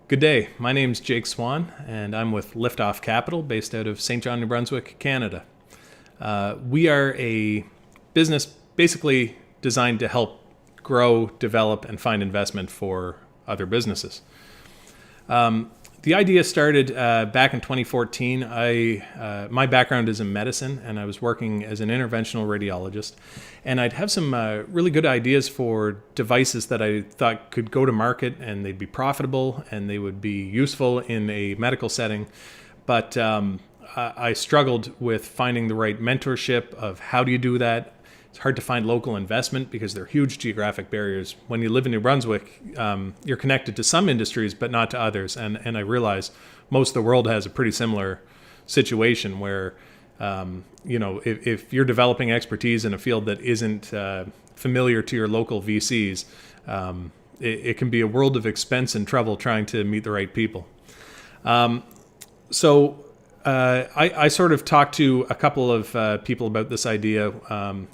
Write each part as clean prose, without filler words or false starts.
Good day. My name's Jake Swan, and I'm with Liftoff Capital, based out of St. John, New Brunswick, Canada. We are a business basically designed to help grow, develop, and find investment for other businesses. The idea started back in 2014. My background is in medicine, and I was working as an interventional radiologist. And I'd have some really good ideas for devices that I thought could go to market, and they'd be profitable, and they would be useful in a medical setting. But I struggled with finding the right mentorship of how do you do that. It's hard to find local investment because there are huge geographic barriers. When you live in New Brunswick, you're connected to some industries, but not to others. And I realize most of the world has a pretty similar situation where, if you're developing expertise in a field that isn't familiar to your local VCs, it can be a world of expense and trouble trying to meet the right people. I sort of talked to a couple of people about this idea,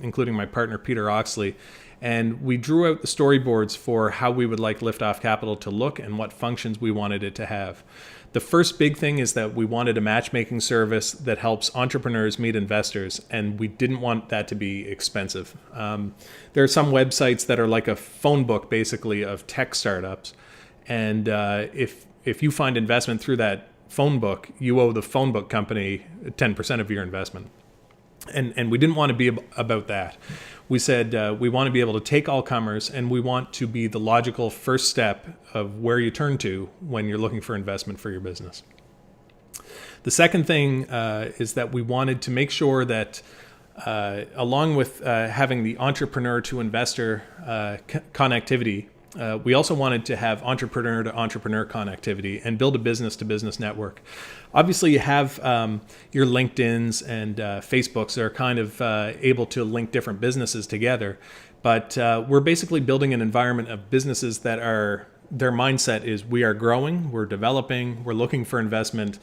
including my partner, Peter Oxley, and we drew out the storyboards for how we would like Liftoff Capital to look and what functions we wanted it to have. The first big thing is that we wanted a matchmaking service that helps entrepreneurs meet investors, and we didn't want that to be expensive. There are some websites that are like a phone book, basically, of tech startups, and if you find investment through that phone book, you owe the phone book company 10% of your investment. And we didn't want to be about that. We said we want to be able to take all comers, and we want to be the logical first step of where you turn to when you're looking for investment for your business. The second thing is that we wanted to make sure that along with having the entrepreneur to investor connectivity, we also wanted to have entrepreneur to entrepreneur connectivity and build a business to business network. Obviously, you have your LinkedIns and Facebooks that are kind of able to link different businesses together. But we're basically building an environment of businesses that their mindset is we are growing, we're developing, we're looking for investment.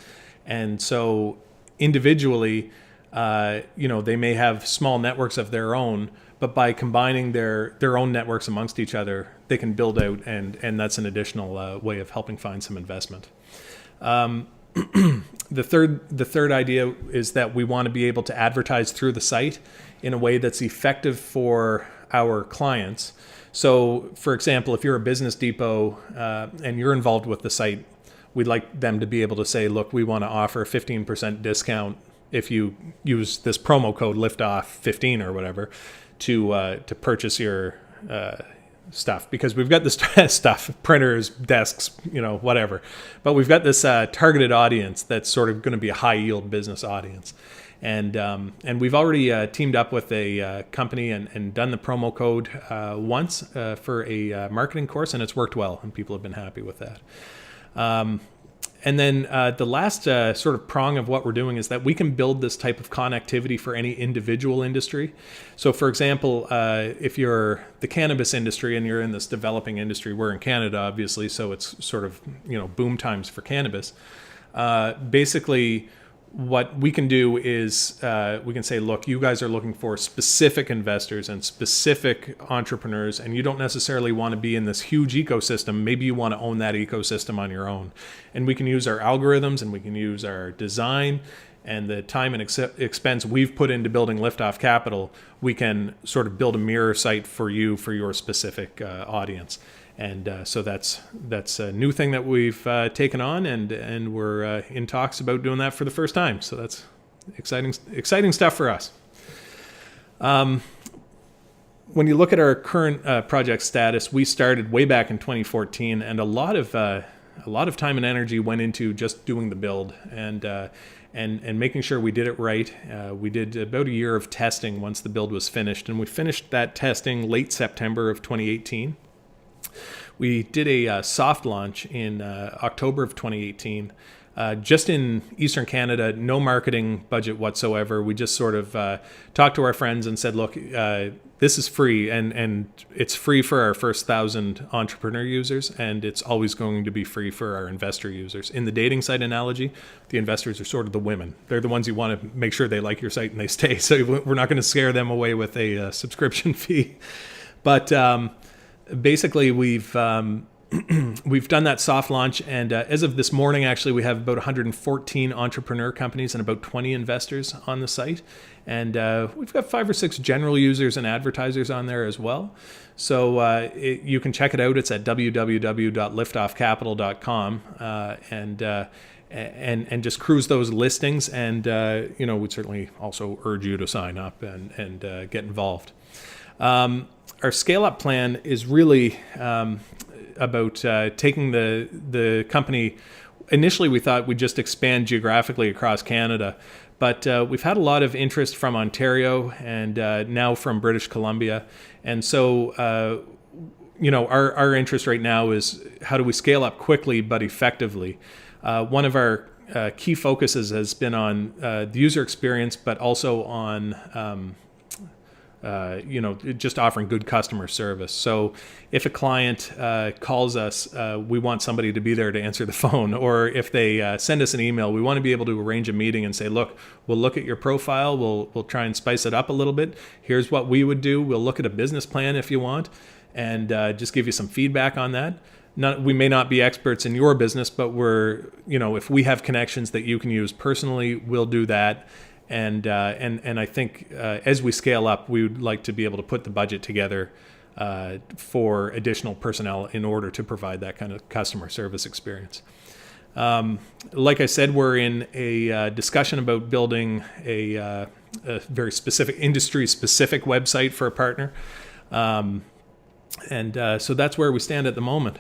And so individually, they may have small networks of their own, but by combining their own networks amongst each other, they can build out, and that's an additional way of helping find some investment. The third idea is that we want to be able to advertise through the site in a way that's effective for our clients. So, for example, if you're a Business Depot and you're involved with the site, we'd like them to be able to say, look, we want to offer a 15% discount if you use this promo code LIFTOFF15 or whatever to purchase your stuff, because we've got this stuff, printers, desks, whatever. But we've got this targeted audience that's sort of going to be a high yield business audience. And we've already teamed up with a company and done the promo code once for a marketing course, and it's worked well, and people have been happy with that. And then the last sort of prong of what we're doing is that we can build this type of connectivity for any individual industry. So, for example, if you're the cannabis industry and you're in this developing industry, we're in Canada, obviously, so it's sort of boom times for cannabis. Basically, what we can do is we can say, look, you guys are looking for specific investors and specific entrepreneurs, and you don't necessarily want to be in this huge ecosystem. Maybe you want to own that ecosystem on your own. And we can use our algorithms, and we can use our design and the time and expense we've put into building Liftoff Capital. We can sort of build a mirror site for you, for your specific audience. And so that's a new thing that we've taken on, and we're in talks about doing that for the first time. So that's exciting stuff for us. When you look at our current project status, we started way back in 2014, and a lot of time and energy went into just doing the build and making sure we did it right. We did about a year of testing once the build was finished, and we finished that testing late September of 2018. We did a soft launch in October of 2018, just in Eastern Canada, no marketing budget whatsoever. We just sort of talked to our friends and said, look, this is free, and it's free for our first 1,000 entrepreneur users, and it's always going to be free for our investor users. In the dating site analogy, the investors are sort of the women. They're the ones you want to make sure they like your site and they stay. So we're not going to scare them away with a subscription fee. But basically, we've we've done that soft launch, and as of this morning, actually, we have about 114 entrepreneur companies and about 20 investors on the site. And we've got 5 or 6 general users and advertisers on there as well. So you can check it out. It's at www.liftoffcapital.com, and just cruise those listings. And we'd certainly also urge you to sign up and get involved. Our scale-up plan is really about taking the company. Initially, we thought we'd just expand geographically across Canada, but we've had a lot of interest from Ontario and now from British Columbia. And so, our interest right now is how do we scale up quickly but effectively? One of our key focuses has been on the user experience, but also on just offering good customer service. So if a client calls us, we want somebody to be there to answer the phone. Or if they send us an email, we want to be able to arrange a meeting and say, look, we'll look at your profile. We'll try and spice it up a little bit. Here's what we would do. We'll look at a business plan if you want, and just give you some feedback on that. We may not be experts in your business, but if we have connections that you can use personally, we'll do that. And I think as we scale up, we would like to be able to put the budget together for additional personnel in order to provide that kind of customer service experience. Like I said, we're in a discussion about building a very specific industry-specific website for a partner. So that's where we stand at the moment.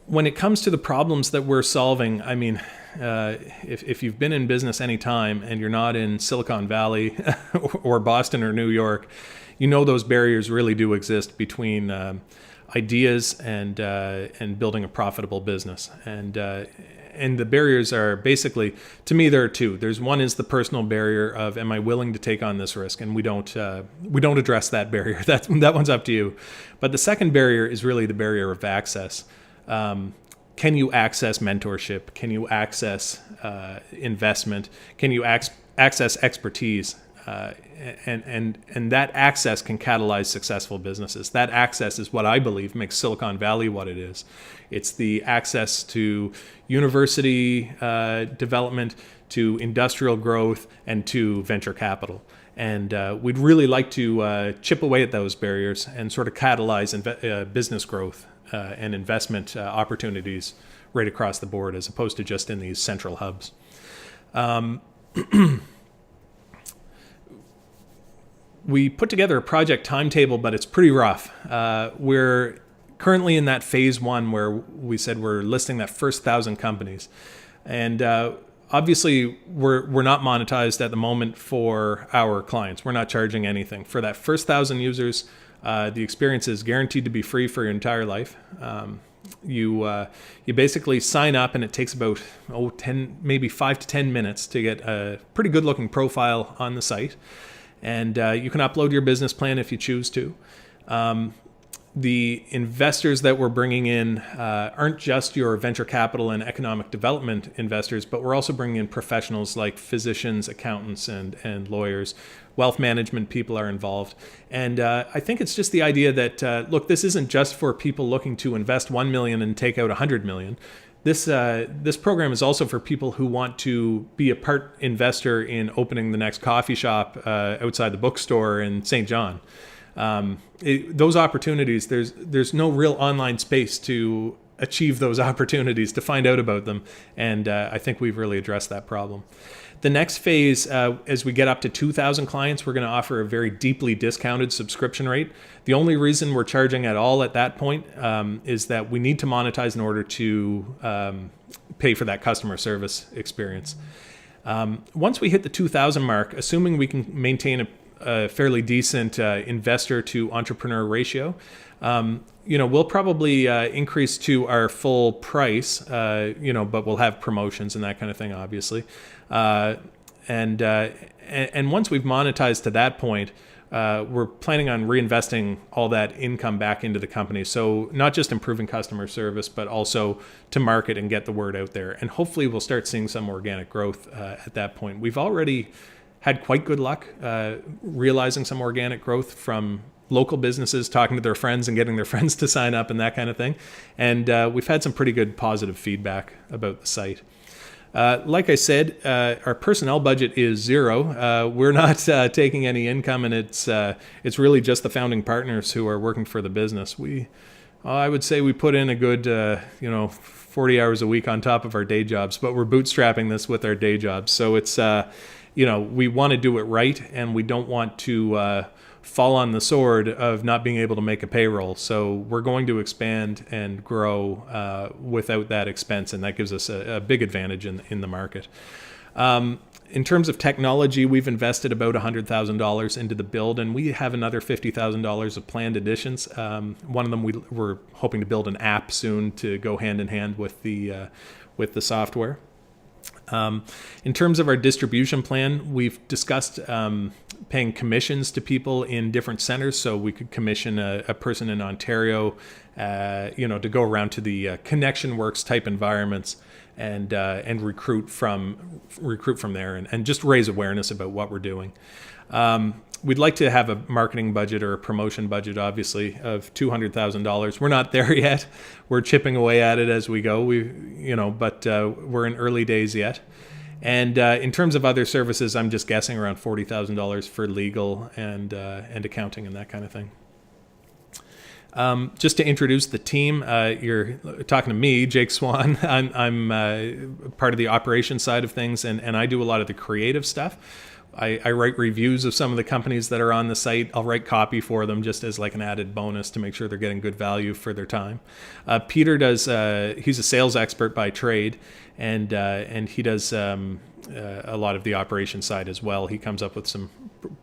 When it comes to the problems that we're solving, I mean, if you've been in business any time and you're not in Silicon Valley or Boston or New York, those barriers really do exist between ideas and building a profitable business. And the barriers are basically, to me, there are 2. There's one is the personal barrier of, am I willing to take on this risk? And we don't address that barrier. That one's up to you. But the second barrier is really the barrier of access. Can you access mentorship? Can you access investment? Can you access expertise? And that access can catalyze successful businesses. That access is what I believe makes Silicon Valley what it is. It's the access to university development, to industrial growth, and to venture capital. And we'd really like to chip away at those barriers and sort of catalyze business growth and investment opportunities right across the board, as opposed to just in these central hubs. We put together a project timetable, but it's pretty rough. We're currently in that phase 1 where we said we're listing that first 1,000 companies. And obviously, we're not monetized at the moment for our clients. We're not charging anything. For that first 1,000 users, the experience is guaranteed to be free for your entire life. You basically sign up, and it takes about 5 to 10 minutes to get a pretty good looking profile on the site. And you can upload your business plan if you choose to. The investors that we're bringing in aren't just your venture capital and economic development investors, but we're also bringing in professionals like physicians, accountants, and lawyers. Wealth management people are involved. And I think it's just the idea that, look, this isn't just for people looking to invest $1 million and take out $100 million. This program is also for people who want to be a part investor in opening the next coffee shop outside the bookstore in St. John. Those opportunities, there's no real online space to achieve those opportunities, to find out about them. And I think we've really addressed that problem. The next phase, as we get up to 2,000 clients, we're going to offer a very deeply discounted subscription rate. The only reason we're charging at all at that point is that we need to monetize in order to pay for that customer service experience. Once we hit the 2,000 mark, assuming we can maintain a fairly decent investor to entrepreneur ratio, we'll probably increase to our full price, but we'll have promotions and that kind of thing, obviously. And once we've monetized to that point, we're planning on reinvesting all that income back into the company. So not just improving customer service, but also to market and get the word out there. And hopefully we'll start seeing some organic growth at that point. We've already had quite good luck realizing some organic growth from local businesses talking to their friends and getting their friends to sign up and that kind of thing. And we've had some pretty good positive feedback about the site. Like I said, our personnel budget is zero. We're not taking any income, and it's really just the founding partners who are working for the business. I would say we put in a good 40 hours a week on top of our day jobs, but we're bootstrapping this with our day jobs. So it's we want to do it right, and we don't want to fall on the sword of not being able to make a payroll. So we're going to expand and grow without that expense, and that gives us a big advantage in the market. In terms of technology, we've invested about $100,000 into the build, and we have another $50,000 of planned additions. One of them, we're hoping to build an app soon to go hand in hand with the software. In terms of our distribution plan, we've discussed paying commissions to people in different centers. So we could commission a person in Ontario, to go around to the Connection Works type environments and recruit from there and just raise awareness about what we're doing. We'd like to have a marketing budget or a promotion budget, obviously, of $200,000. We're not there yet. We're chipping away at it as we go. But we're in early days yet. And in terms of other services, I'm just guessing around $40,000 for legal and accounting and that kind of thing. Just to introduce the team, you're talking to me, Jake Swan. I'm part of the operations side of things, and I do a lot of the creative stuff. I write reviews of some of the companies that are on the site. I'll write copy for them just as like an added bonus to make sure they're getting good value for their time. Peter does, he's a sales expert by trade, and he does a lot of the operations side as well. He comes up with some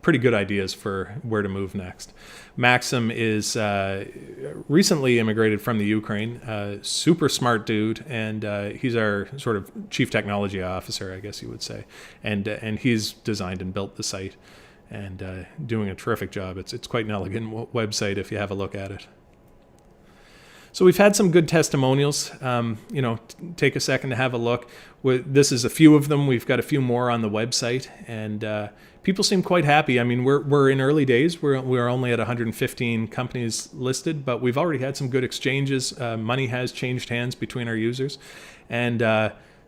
pretty good ideas for where to move next. Maxim is recently immigrated from the Ukraine, super smart dude, and he's our sort of chief technology officer, I guess you would say, and he's designed and built the site and doing a terrific job. It's quite an elegant website if you have a look at it. So we've had some good testimonials. Take a second to have a look. This is a few of them. We've got a few more on the website, and people seem quite happy. I mean, we're in early days. We're only at 115 companies listed, but we've already had some good exchanges. Money has changed hands between our users, and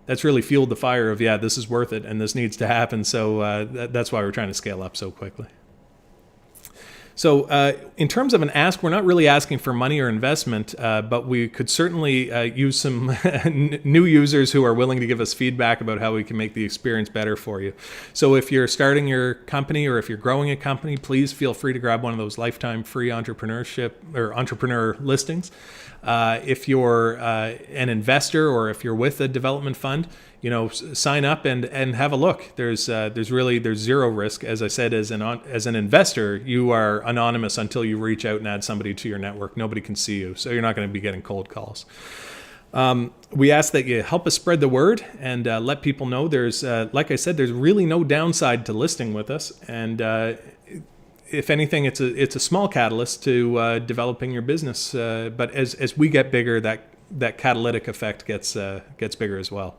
that's really fueled the fire of, this is worth it, and this needs to happen. So that's why we're trying to scale up so quickly. So in terms of an ask, we're not really asking for money or investment, but we could certainly use some new users who are willing to give us feedback about how we can make the experience better for you. So if you're starting your company or if you're growing a company, please feel free to grab one of those lifetime free entrepreneurship or entrepreneur listings. If you're an investor or if you're with a development fund, sign up and have a look. There's zero risk. As I said, as an investor, you are anonymous until you reach out and add somebody to your network. Nobody can see you, so you're not going to be getting cold calls. We ask that you help us spread the word and let people know. There's, like I said, there's really no downside to listing with us, and if anything, it's a small catalyst to developing your business. But as we get bigger, that catalytic effect gets bigger as well.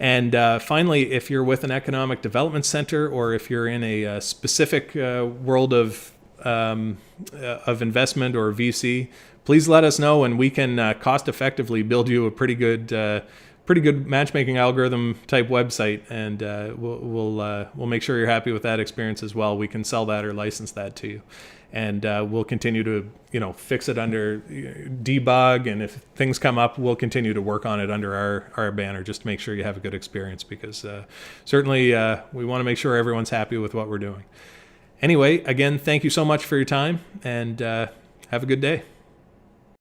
And finally, if you're with an economic development center or if you're in a specific world of investment or VC, please let us know, and we can cost effectively build you a pretty good matchmaking algorithm type website, and we'll make sure you're happy with that experience as well. We can sell that or license that to you, and we'll continue to fix it under debug, and if things come up, we'll continue to work on it under our banner just to make sure you have a good experience, because certainly we want to make sure everyone's happy with what we're doing. Anyway, again, thank you so much for your time, and have a good day.